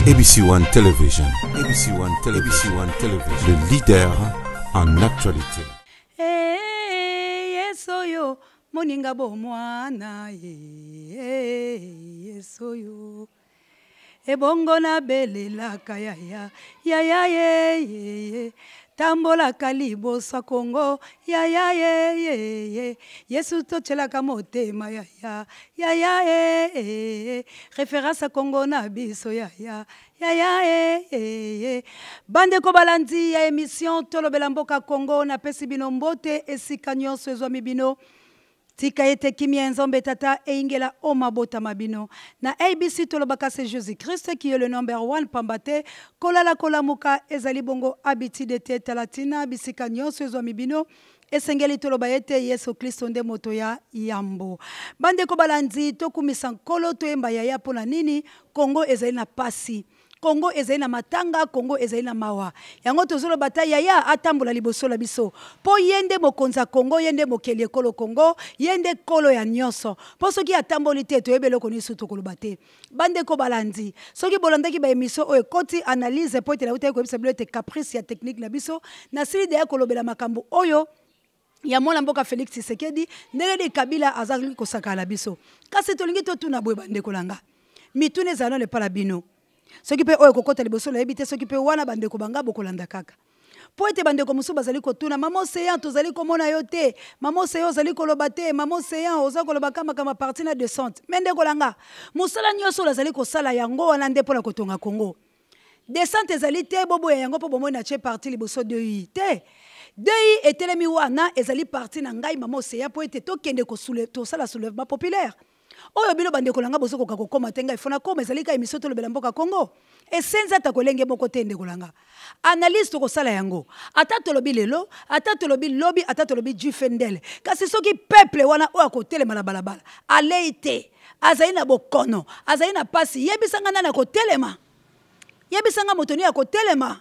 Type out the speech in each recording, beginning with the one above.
ABC One Television. ABC One Television. ABC One Television. Le leader en actualité. Yesoyo, moninga bo mwana yesoyo. Ebongo na belela kaya ye. Tambola kalibo sa Congo ya Yesu to chelaka motema ya référence à Congo na biso ya bande ko balandi ya émission tolobela mboka Congo na pesi bino mbote esika nyonso ezwami bino tika ete kimia nzombe tata eingela omabota mabino na ABC tolobaka c'est Jésus-Christ qui est le number 1 pambate kolala kolamuka ezali bongo habitude de tete latina bisika nyonso ezwami bino esengeli toloba ete Yesu Kristo nde moto ya yambo bande ko balandi tokumisa nkolo toyemba yaya pona nini Congo ezali na pasi Congo ezali na matanga, Congo ezali na mawa. Yango tozolo bata yaya atambola liboso la biso. Po yende mokonza Congo, yende mokeli ekolo Congo, yende kolo ya nyonso. Po soki atamboli te toyebelo koni suto kolobate. Bande ko balandi. Soki bolandaki ba émission o ekoti analyse po ete la uta ko ebisa te caprice ya technique la biso. Na sili de kolobela makambo oyo ya mwana mboka Félix Tshisekedi ndenge Kabila azali kosaka la biso. Kasi tolingi to tuna boye bande kolanga. Mitune zano le palabino. Soki pe oyo kokota liboso la ebite soki pe wana bande ko banga bokolanda kaka. Po ete bande ko musu bazali ko tuna mama oseyan tozali ko mona yo te. Mama oseyan ozali ko loba te, mama oseyan oza ko loba kama parti na descente. Mende kolanga. Musala nyoso lazali ko sala yango wana nde pona kotonga Congo. Descente ezali te bobo ya yango po bomo na che parti liboso de yi te. Dei etelemi wana ezali parti na ngai mama oseyan po ete tokende ko to sala soulèvement populaire. Oyo bino bande kolanga boso ko kakokoma tenga ifona koma ezali ka émission tolobela mboka Congo esenza ta kolenge moko tende kolanga analyse to kosala yango ata tolobi lelo ata tolobi lobi ata tolobi jufendele kasi soki peuple wana oyo akotelema na balabala aleite azali na bokono azali na pasi yebisanga nana kotelema yebisanga motoni ya kotelema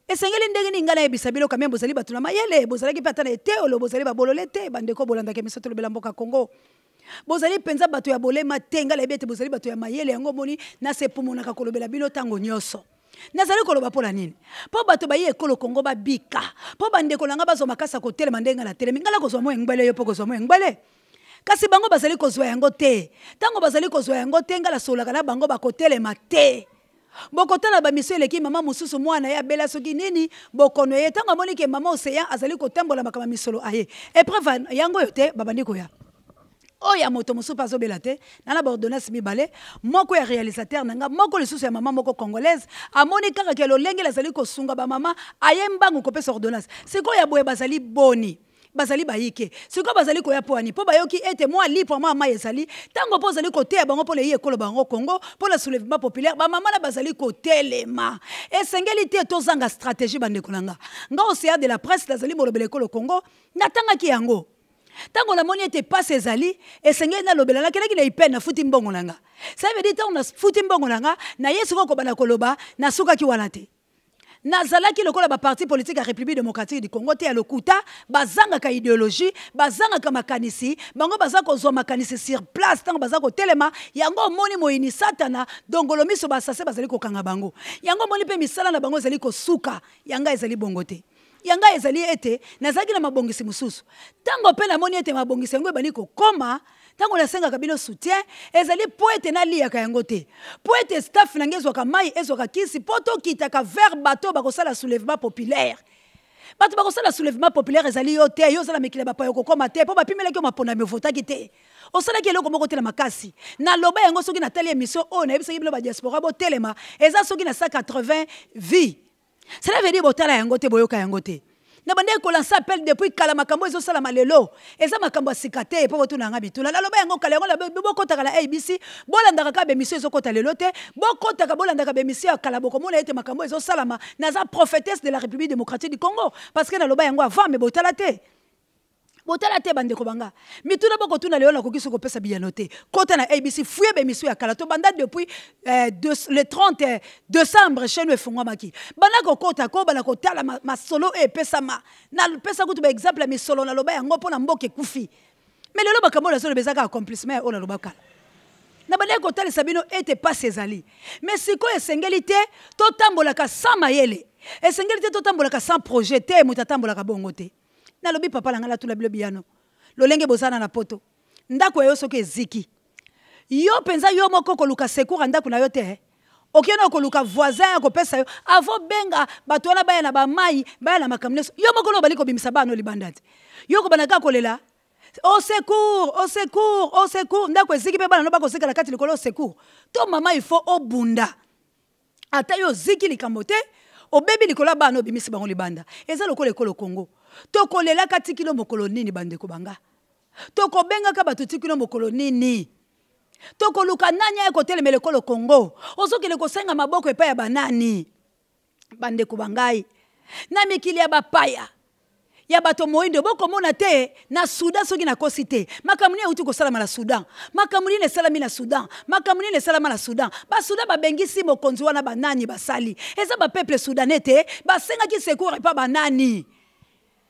esengeli ndenge ninga na yebisa bilo kamembo bozali batuna mayele bozali ki pata na eteolo bozali babolole te bande ko bolanda ke émission tolobela mboka Congo bozali penza bato ya bolema tenga la bete bozali bato ya mayele yango moni na sepumonaka kolobela bino tango nyoso nazali koloba pola nini po bato baye ekolo Congo babika po bande kolanga bazo makasa kotelema ndenga na telemi ngala kozwa mo engbele yo po kozwa mo engbele kasi bango bazali kozwa yango te tango bazali kozwa yango te ngala solaka na bango bakotelema te bokotala ba mission eleki mama mususu mwana ya bela soki nini bokono ye tango amoni ke mama oseya azali kotambola makama misolo aye epreuve yango yo te babandi koya oya moto musu pazo belate nana ba ordonnance mibale moko ya réalisateur nanga moko lisusu ya mama moko congolaise amoni kaka ke lolenge lazali kosunga ba mama ayembangu kopesa ordonnance siko ya boye bazali boni bazali bayike siko bazali koya poani po bayoki ete moi lipo mama ezali tango po zali kotea bango po le yekolo bango Congo po la soulèvement populaire ba mama na bazali kotelema esengeli te tozanga stratégie bande kolanga nga océan de la presse lazali molobele ko le Congo natanga ki yango tango la moni ete passe ezali esengeli na lobela la kelaki na ipena futi mbongo nanga ça veut dire on a futi mbongo nanga na yesu ko bana koloba na suka ki wana te nazalaki lokola ba parti politique ya République démocratique du Congo te ya lokuta bazanga ka idéologie bazanga ka makanisi bango bazako zo makanisi sur place tango bazako telema yango moni moyini satana dongolo miso basase bazali ko kanga bango yango moni pe misala na bango ezali ko suka yanga ezali bongo te yanga ezali ete nazaki na mabongisi mususu tango pe na moni ete mabongisi yango ebani kokoma tango nasenga kabino soutien ezali po ete na liaka yango te po ete staff na ngezwaka mai ezwaka kisi po tokitaka vers bato bakosala soulèvement populaire bato bakosala soulèvement populaire ezali yo te yo ozala mikili bapaya kokoma te po bapimelaki yo mapona mevotaki te osalaki eloko moko te na makasi na loba yango soki natali émission oyo nayebisaki bino badiaspora botelema eza soki na 180 vie cela veut dire botala yango te boyoka yango te na bande ko lancer appel depuis kala makambo ezo sala malelo eza makambo sikate po botu na nga bitula la loba yango kala yango la bokota kala ABC bolandaka ka be mission ezo kota lelo te bokota ka bolandaka be mission ya kala bokomona ete makambo ezo salama naza prophétesse de la République démocratique du Congo parce que na loba yango avant me botala te botala te bande ko banga mituna boko tuna lelo ko kiso ko pesa biyano te kota na ABC fuye be mission ya kala to banda depuis le 30 décembre chez nous fungwa maki bana ko kota ko bana ko tala ma solo e pesa ma na pesa ko to ba exemple mi solo na loba yango pona mboke kufi mais lelo bakambo la solo bezaka accomplissement ona loba kala na bande kotalisa bino ete pasi ezali mais sikoyo esengeli te totambolaka sans mayele esengeli te totambolaka sans projet te moto atambolaka bongo te nalobi papa na ngai latula bilo biyano lolenge bozana na poto ndako ya yo soki eziki yo mpenza yo moko koluka secours ya ndako na yo te okena koluka voisin ya kopesa yo avo benga bato wana baya na bamai baya na makambo nyonso yo moko lobali kobimisa bana libanda te yo kobandaka kolela au secours, au secours, au secours. Ndako eziki pe bana no bakoseka na kati likolo au secours. To mama il faut obunda. Ata yo ziki likambo te, obebi likolo bana obimisi bango libanda. Eza lokolo ekolo Congo. To kolela kati kilo mokolo nini bandeko banga. To kobenga ka bato tikilo mokolo nini. To koluka nanya ekoteleme lekolo Congo. Ozoki lekosenga maboko epa ya banani. Bandeko bangai. Na mikili ya bapaya. Ya bato moindo boko mona te na Sudan soki na kosi te makamuni ya uti kosalama na Sudan makamuni ne salami na Sudan makamuni ne salama na Sudan ba Sudan ba bengisi mokonzi wana banani basali eza ba peuple sudanais te ba senga ki secours pa banani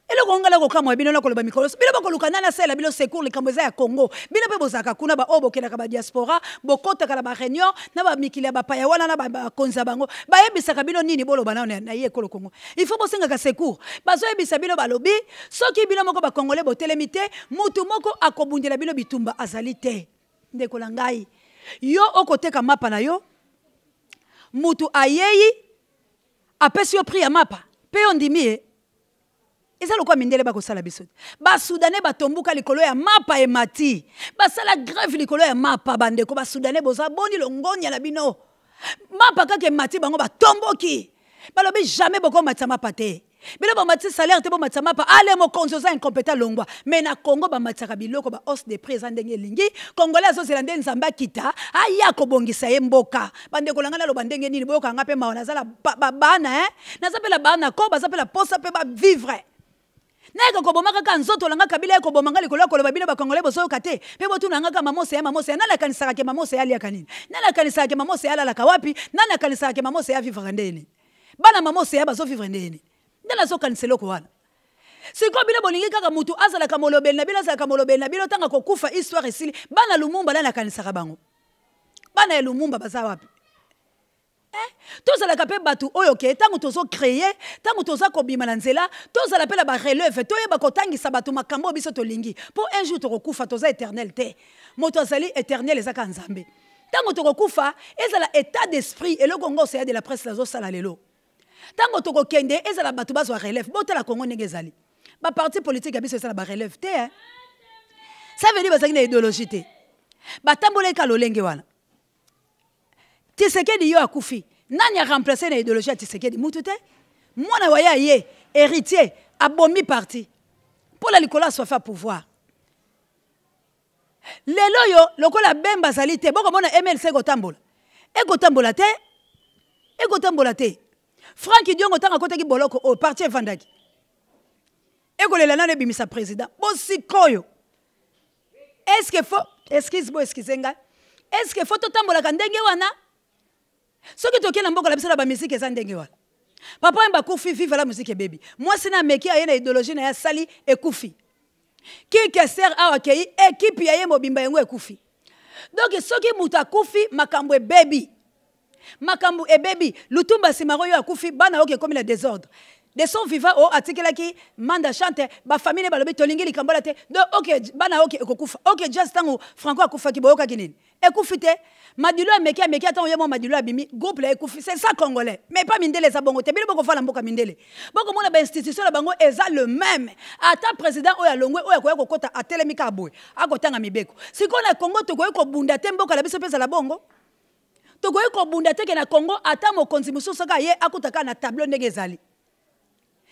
ele kongala ko kamwa bino na koloba mikolo bino bakoluka nana sala bino secours likambo eza ya Congo bino pe bozaka kuna ba obo kena ka ba diaspora bokota kala ba réunion na ba mikili ba paya wana na ba konza bango ba yebisaka bino nini bolo banana na ye kolo Congo il faut bosenga ka secours bazo yebisa bino balobi soki bino moko ba congolais botelemi te mutu moko akobundela bino bitumba azali te ndeko la ngai yo okoteka mapa na yo mutu ayeyi apesi yo prix ya mapa pe ondimi eza lokwa mindele bakosala biso ba soudanais batombuka likolo ya mapa emati basala grève likolo ya mapa bandeko ba soudanais boza boni longonya na bino mapa kaka emati bango batomboki balobi jamais boko matisa mapa te bino bamati salaire te bomatisa mapa ale mokonzi oza incompétent longwa mais na Congo bamatisaka biloko ba hausse de prix eza ndenge elingi congolais azozela nde nzambe akita aya kobongisa ye mboka bandeko na ngai naloba ndenge nini boyokanga mpe mawa nazala babana naza mpe la bana ko baza mpe la posa mpe bavivre neka kobomaka ka nzoto langa kabila ko bomanga likolo koloba bino ba congolais boso kate pe botu nanga ka mamose ya nana kanisaka ke mamose ya lia kanini nana kanisaka ke mamose ya la kawapi nana kanisaka ke mamose ya vivre ndeni bana mamose ya bazo vivre ndeni ndana zo kaniselo ko wana siko bino bolingi kaka mutu azala ka molobel na bino azala ka molobel na bino tanga kokufa histoire esili bana lumumba nana kanisaka bango bana ya lumumba baza wapi tozala kape batu oyo ke tango tozo créer tango toza kobima na nzela tozala pe la ba relève toyeba kotangisa batu makambo biso tolingi pour un jour tokokufa toza éternel te moto azali éternel ezaka nzambe tango tokokufa ezala état d'esprit eloko ngo c'est de la presse lazo sala lelo tango tokokende ezala batu bazwa relève botala Congo ndenge ezali ba parti politique biso ezala ba relève te ça veut dire bazaki na idéologie te batambola ka lolenge wana Tshisekedi yo akufi nani a remplacé na idéologie ya Tshisekedi mutu te mwana waya ye héritier abomi parti pour la likola soit fait pouvoir lelo yo lokola bemba zali te boko mona MLC gotambola te Franck Diongo tanga kotaki boloko o parti evandaki ekolela nane bimisa président bosikoyo est-ce que faut excuse-moi est-ce que faut totambola kandenge wana soki toke na mboka la biso na ba musique eza ndenge wana papa mba kufi vive la musique baby moi sina meki aye na idéologie na ya sali ekufi ki keser awa kei équipe ya ye mobimba yango ekufi donc soki muta kufi makambo baby lutumba simaro yo akufi bana oke comme le désordre de son vivant o atikela ki manda chante ba famille balobi tolingi likambola te donc ok bana oke ekokufa ok just tango franco akufa ki boyoka kinini ekufi te Madilo ameki ata yemo Madilo abimi groupe la ekufi c'est ça congolais mais pas mindele za bongo te bino boko fala mboka mindele boko mona ba institution la bango eza le même ata président oya longwe oya koya kokota atelemika aboy akotanga mibeko siko na Congo to koya ko bunda te mboka la biso pesa la bongo to koya ko bunda te ke na Congo ata mokonzi mususu ka ye akutaka na tableau ndenge ezali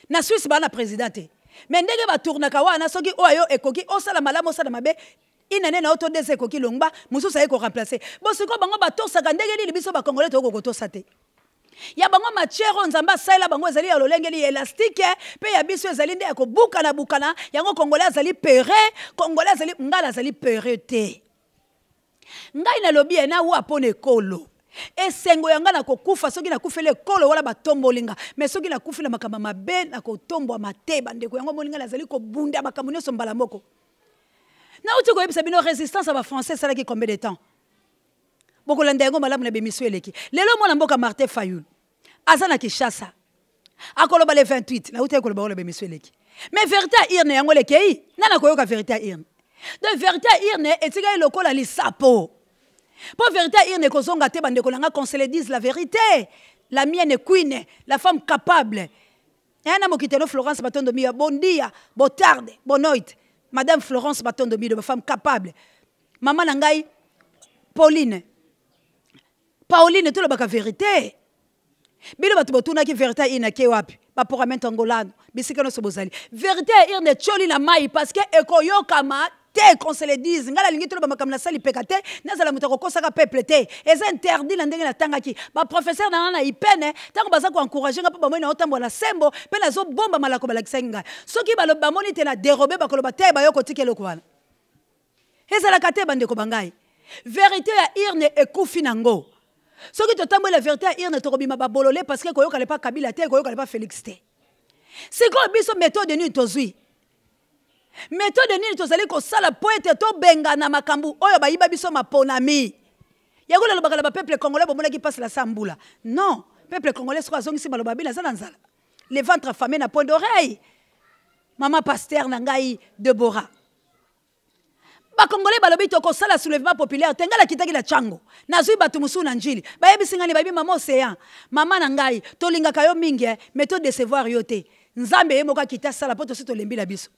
na Suisse bana président te mais ndenge ba tournaka wana soki oyo ekoki osala malamu osala mabe inane na auto dese koki longba mususu aye ko remplacer bosiko bango batosaka ndenge nini biso ba congolais to kotosa te ya bango machero nzamba saila bango ezali ya lolengeli élastique pe ya biso ezali nde ya bukana yango congolais azali pere congolais azali ngala azali pere te ngai na lobi na wa pone kolo esengo yanga na kokufa soki na kufele kolo wala batombolinga mais soki na kufela makamba mabe na kotombwa mateba ndeko yango molinga azali ko bunda makambo nyonso mbala moko na uti ko yebisa bino résistance à ba français ça qui combien de temps bokolanda yango malamu na bemission eleki lelo mwana mboka Martin Fayulu aza na Kinshasa akoloba le 28 na uta ekoloba le bemission eleki mais vérité à irne yango lekei nana koyoka vérité à irne de vérité à irne etika lokola lisapo pour vérité à irne kozonga te bande kolanga conseiller disent la vérité la mienne queen la femme capable yana mokiteno Florence Batondomi bon dia botarde bonoit madame Florence Batondomi de femme capable maman nangai Pauline tout le baka vérité bilo batu botuna ki vérité ina ke wapi ba pour mettre angolano bisika no sobozali vérité irne choli na mai parce que ekoyokama te conseiller disent ngala lingi tout le ba makamna sali pekate nazala mutako kosaka peuple te et c'est interdit la ndenge na tangaki ba professeur na ipene tango baza ko encourager ngapa ba mona otambo na sembo pe na zo bomba malako balakisenga soki ba lo ba moni te na dérober ba koloba te ba yoko tikelo kwana ezala kate bande ko bangai vérité ya irne ekufi nango soki totambo la vérité ya irne tokobima ba bololé parce que koyoka le pas Kabila te koyoka le pas Félix te c'est quoi biso méthode ni tozui méthode ni tozali ko sala poète to benga na makambu oyo ba yiba biso maponami yako le bakala ba peuple congolais bomona qui passe la sambula non peuple congolais soit zongisi maloba bila zala nzala les ventres affamés na point d'oreille maman pasteur na ngai Deborah ba congolais balobi to ko sala soulèvement populaire tengala kitaki la chango nazui batu musu na njili ba yebisingani ba bi mama océan mama na ngai to linga kayo mingi méthode de décevoir yote nzambe yemoka kita sala poto sito lembi la biso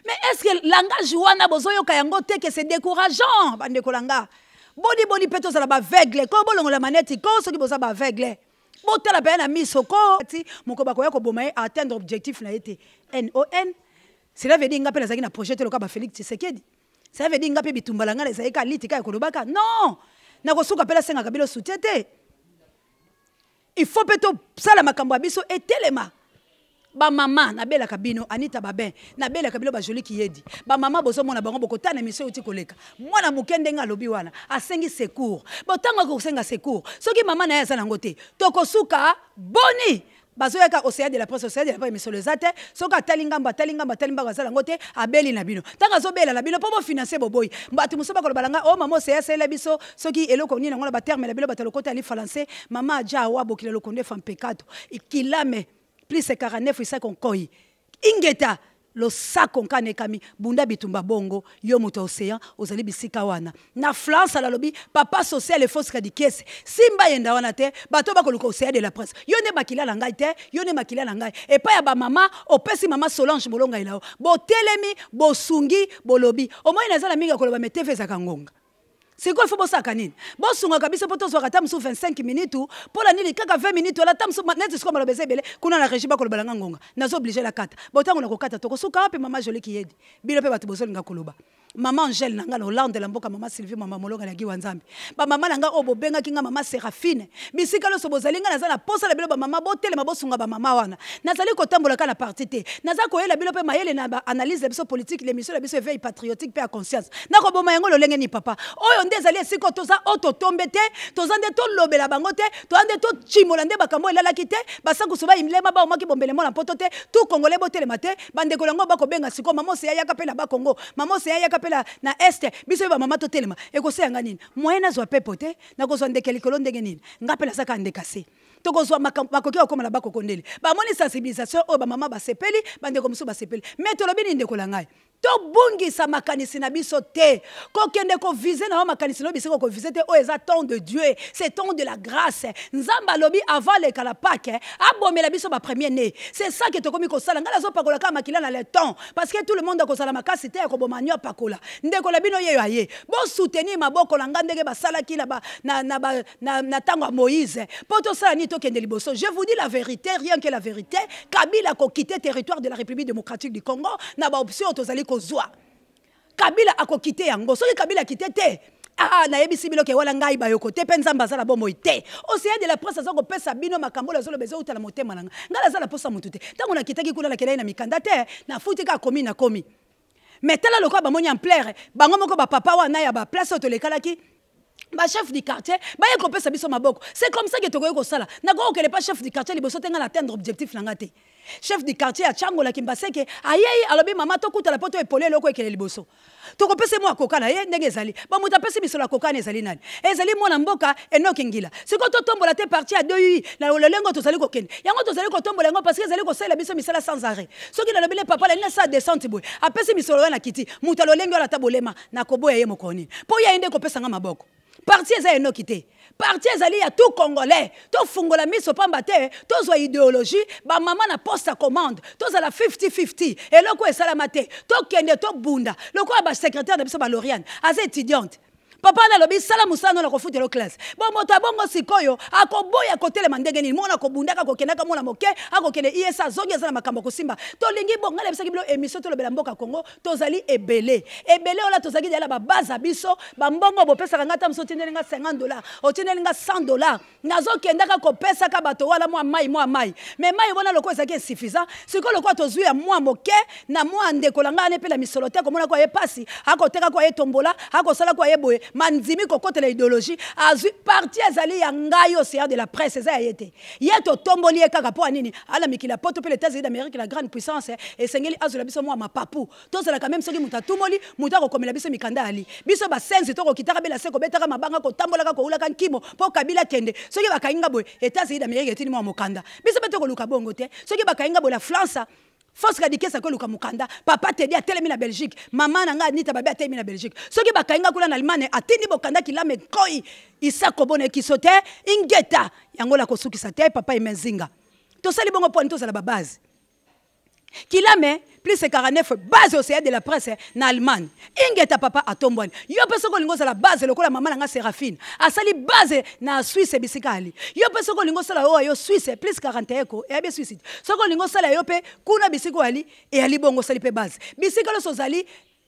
mais est-ce que langage wana bozoyo kayango te que c'est décourageant bande kolanga boni peto sala ba aveugle ko bolongo la manette ko soki boza ba aveugle botala pe na miso ko ti moko bakoya ko boma atteindre objectif na été NON cela veut dire ngapela zaki na projet te loka ba Félix Tshisekedi. Ça veut dire ngapi bitumbalanga les aika litika ekolobaka non na kosuka pela senga kabilo soutiete il faut peto sala makambo abiso etelema ba mama na bela kabino Anita Babin na bela kabilo ba joli kiyedi ba mama bozo mona bango bokotana mission uti koleka mwana mukende nga lobi wana asengi secours botanga ko senga secours soki mama na yaza nango te tokosuka boni bazoyaka océan de la presse océan de la presse mais sur les athées soka talingamba bazala ngote abeli na bino tanga zobela na bino po financer boboy mbatu musoba ko balanga o mama océan sela biso soki eloko nini ngona ba terme la bino batalokota ali français mama aja wa bokile lokonde fam pecado ikilame plus 49 isa konkoi ingeta lo sako nkane kami bunda bitumba bongo yo moto océan ozali bisika wana na France la lobi papa social et fausse kadikese simba yenda wana te bato bakoluka océan de la presse yo ne makila na ngai te yo ne makila na ngai et pa ya ba mama opesi mama Solange bolonga ilao bo telemi bo sungi bolobi o moyi nazala minga koloba meteve za kangonga. C'est quoi il faut bosser à canine. Boss on a kabisa poto so katam sou 25 minutes pour la nili kaka 20 minutes la tam sou net ce comme le baiser belé kuna la régie ba ko balanga ngonga. Nazo obligé la kata. Botango na ko kata to ko suka pe mama joli ki yedi. Bilo pe batu boso nga koloba. Maman Angèle nanga na Hollande la mboka mama Sylvie mama molonga na giwa nzambe. Ba mama nanga obo benga kinga mama Séraphine. Bisika lo so bozalinga na za posa la bilo ba mama botele mabosunga ba mama wana. Nazali ko tambola ka na parti te. Naza ko yela bilo pe mayele na analyse la biso politique l'émission la biso veille patriotique pe à conscience. Na ko boma yango lo lenge ni papa. Oyo ndezali esiko toza auto tombete, toza nde to lobela bango te, to ande to chimola nde bakambo elala kite, basangu soba imlema ba omaki bombele mona poto te, tout congolais botele mate, bande kolongo ba ko benga siko mama se ya kapela ba Congo, mama se ya kapela na este, biso ba mama to telema, e ko se yanga nini. Moyena zo pepote, na ko zo ndeke likolo ndenge nini. Ngapela saka ndekase. Toko zo makoki okoma na ba kokondeli. Ba moni sensibilisation o ba mama ba sepeli, bande ko musu ba sepeli. Mais to lobi ndeko langai. To bungi sa makanisi na biso te. Ko kende ko viser na makanisi no biso ko viser te o eza temps de Dieu, c'est temps de la grâce. Nzamba lobi avant le kalapake, abomela biso ba premier né. C'est ça que to komi ko sala ngala zo pakola ka makila na le temps parce que tout le monde ko sala makasi te ko bomanyo pakola. Ndeko la bino yeyo aye. Bo soutenir maboko la ngandege ba sala ki na tango Moïse. Poto sala ni to kende liboso. Je vous dis la vérité, rien que la vérité. Kabila ko quitter territoire de la République démocratique du Congo na ba option tozali Zwa. Kabila ako kite yango soki Kabila kite te na yebisi bilo ke wala ngai ba yoko te penzamba za la bomo ite océan de la presse azoko pesa bino makambo la zolo bezo utala motema nanga ngala za la posa mutu te tango na kitaki kula la kelai na mikanda te na futi ka komi na komi mais tala lokwa ba moni en plaire bango moko ba papa wana ya ba place to lekalaki ba chef du quartier ba ye kopesa biso maboko. C'est comme ça que tokoye ko sala. Na ko ke pas chef du quartier liboso tenga na atteindre objectif nangate. Chef du quartier a Changola Kimbaseke ayei alobi mama to kuta la poto epolé loko ekele liboso. Toko pese mo akoka na ye ndenge ezali. Ba muta pese biso la koka na ezali nani. Ezali mwana mboka Enoki Ngila. Siko to tombola te parti à 2 na lolengo to zali ko kende. Yango to zali ko tombola yango parce que ezali ko sala biso misala sans arrêt. Soki na lobele papa la nesa descente boy. Apese biso na kiti. Muta lolengo la tabolema na koboya ye mokoni. Po ya ende ko pesa nga maboko. Parti eza Enoki te. Parti ezali ya tout congolais. To fungola miso pamba te. To zo idéologie. Ba maman na poste à commande. To za la 50-50. Et loko esala te. To kende to bunda. Loko ba secrétaire de biso ba Loriane. Aza étudiante. Papa na lobi sala musano na kofuti lo classe. Bon mota bongo sikoyo akoboya kotele mandenge ni mona ko bundaka ko kenaka mona moke akokende ISA zongi za na makambo ko simba. To lingi bonga le bisaki bilo émission to lobela mboka Congo tozali ebele. Ebele ola tozaki dela ba base biso ba mbongo bo pesa ngata msotine nga $50. Otine nga $100. Nazo kendaka ko pesa ka bato wala moi mai. Mais mai bona loko ezaki insuffisant. Siko loko tozui ya moi moke na moi ndeko langa ne pela misolote ko mona ko epasi akoteka ko etombola akosala ko eboye. Manzimi kokote la idéologie azu parti ezali ya ngai océan de la presse eza yete yeto tomboli ekaka po anini ala mikila poto pe les États-Unis d'Amérique la grande puissance et sengeli azu la biso moi mapapu to zala quand même soki muta tumoli muta ko komela biso mikanda ali biso ba sense to ko kitaka bela seko betaka mabanga ko tambola ka ko ulaka nkimo po kabila kende soki bakainga boy États-Unis d'Amérique etini moi mokanda biso beto ko luka bongo te soki bakainga boy la France Force kadikesa ko luka mukanda papa te dia telemi na Belgique maman nanga nita babe atemi na Belgique soki bakainga kula na Allemagne atindi bokanda kilame koi isako bone kisote ingeta yangola ko suki sa te papa imenzinga to sali bongo poni to sala ba base kilame plus 49 base océan de la presse na Allemagne ingeta papa atombwani yo peso ko lingo sala base lokola mama nanga Séraphine asali base na Suisse bisikali yo peso ko lingo sala yo Suisse plus 41 ko e be Suisse soko lingo sala yo pe kuna bisiko ali e ali bongo sali pe base bisikalo so zali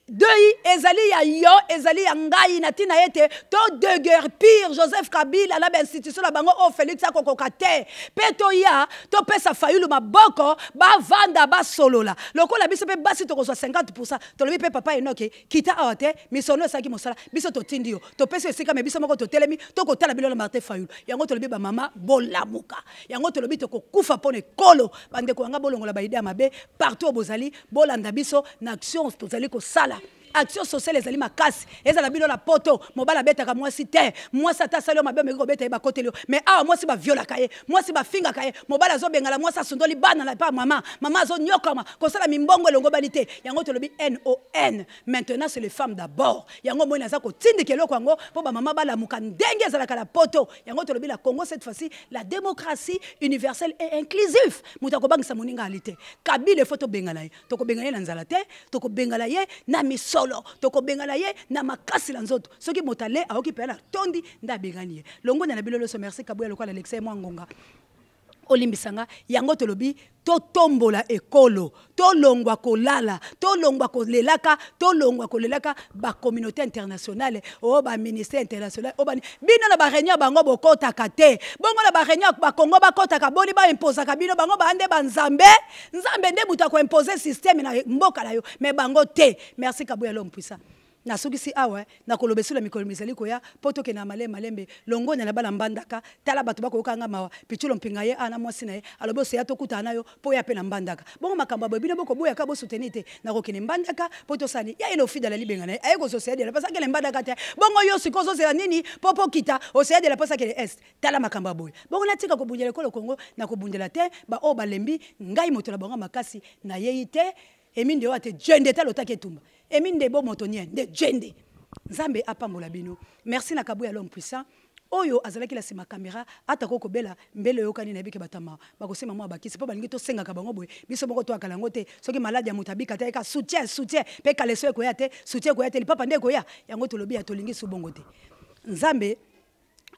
Dei ezali ya yo ezali ya ngai na tina yete to de guerre pire Joseph Kabila la institution la bango o Félix akokokate peto ya to pesa fayulu maboko ba vanda ba solola lokola biso pe basi to ko 50% to lobi pe papa Enoki kita awate misono esaki mosala biso to tindi yo to pesa esika me biso moko to telemi to ko tala bilolo Martin Fayulu yango to lobi ba mama bolamuka yango to lobi to ko kufa pone kolo bande ko nga bolongola ba idea mabe partout bozali bolanda biso na action to zali ko sala action sociale ezali makasi ezala bino la poto mobala betaka mwasi te mwasi ata sali mabe meko beta ba kotelio mais awa mwasi ba viola kaye mwasi ba finga kaye mobala zo bengala mwasi asundoli bana la pa mama zo nyokama kosala mimbongo elongo balite yango to lobi NON maintenant c'est les femmes d'abord yango moi naza ko tindikelo kwango po ba mama bala muka ndenge ezala kala poto yango to lobi la Congo cette fois-ci la démocratie universelle et inclusive mutako bangisa moninga alite kabile photo bengala ye to ko bengala na nzala te to ko bengala ye na misolo toko bengala ye na makasi la nzoto soki motale aoki pela tondi nda bengani ye longo na bilolo so merci kabuya lokola Alexis Mwangonga olimbisanga yango tolobi to tombola ekolo to longwa kolala to longwa kolelaka ba communauté internationale o ba ministère international o ba bino na ba réunion bango bokota kate bongo na ba réunion ba Congo ba kota ka boni ba imposer ka bino bango ba ande ba nzambe nde buta ko imposer système na mboka la yo mais bango te merci kabuya l'homme puissant na soki si awa na kolobesu la mikolo misali koya poto ke na malembe longo na bala mbandaka tala bato bako kanga mawa pichulo mpinga ye ana mwasi na ye alobo se yato kutana yo po ya pe na mbandaka bongo makamba bobino boko boya ka bo soutenite na kokene mbandaka poto sali ya ino fida la libenga na aye ko société la pasa ke le mbandaka te bongo yo sikozo se nini popo kita société la pasa ke est tala makamba boya bongo na tika ko bunjela ko Congo na ko bunjela te ba o balembi ngai moto la bongo makasi na yeite eminde wate jende talo taketumba eminde bo motonien de jende nzambe apambola bino merci na kabuya l'homme puissant oyo azalaki la sima caméra atako ko bela mbele yokani na bike batama bakosema mwa bakisi po balingi to senga ka bango boye biso moko to akala ngote soki malade ya mutabika te ka soutien pe kaleso ko ya te soutien ko ya te papa nde ko ya yango to lobi ya to lingi subongo te nzambe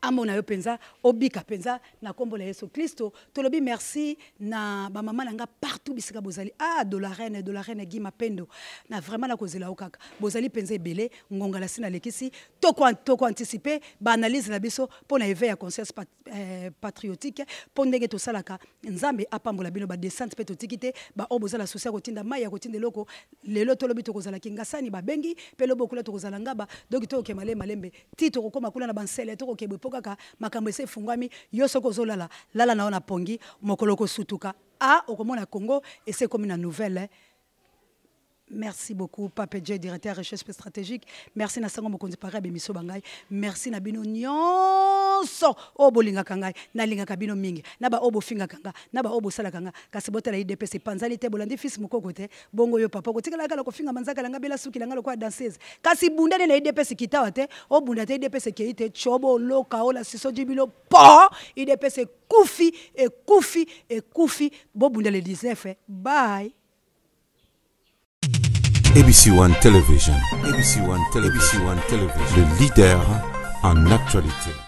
amona yo penza obika penza na kombo la Yesu Kristo tolobi merci na ba mama nanga partout bisika bozali de la reine Guy Mapendo na vraiment na kozela okaka bozali penza ebele ngonga la sina lekisi toko anticiper ba analyse na biso pona éveil à conscience patriotique po ndenge to salaka nzambe apambola bino ba descente pe totikite ba obozala social kotinda mai ya kotinda loko lelo tolobi to kozala kingasani ba bengi pe lobo kula to kozala ngaba donc to ke malembe tito kokoma kula na bansele to ke kaka makambo ese fungwami yo soko zolala lala naona pongi mokoloko sutuka okomona Congo et c'est comme une nouvelle. Merci beaucoup Pape J, directeur recherche stratégique. Merci na sango mokonzi para bemiso bangai. Merci na bino nyonso bolinga kangai na linga kabino mingi na ba obo finga kanga na ba obo sala kanga kasi botela IDPC panzali te bolandi fils mukoko te bongo yo papa ko tikala kala ko finga manzaka langa bela suki langa ko danseuse kasi bundane na IDPC kitawa te bunda te IDPC keite chobo loka ola siso jibilo po IDPC kufi bo bunda le 19 bye. ABC One Television. ABC One Television. Le leader en actualité.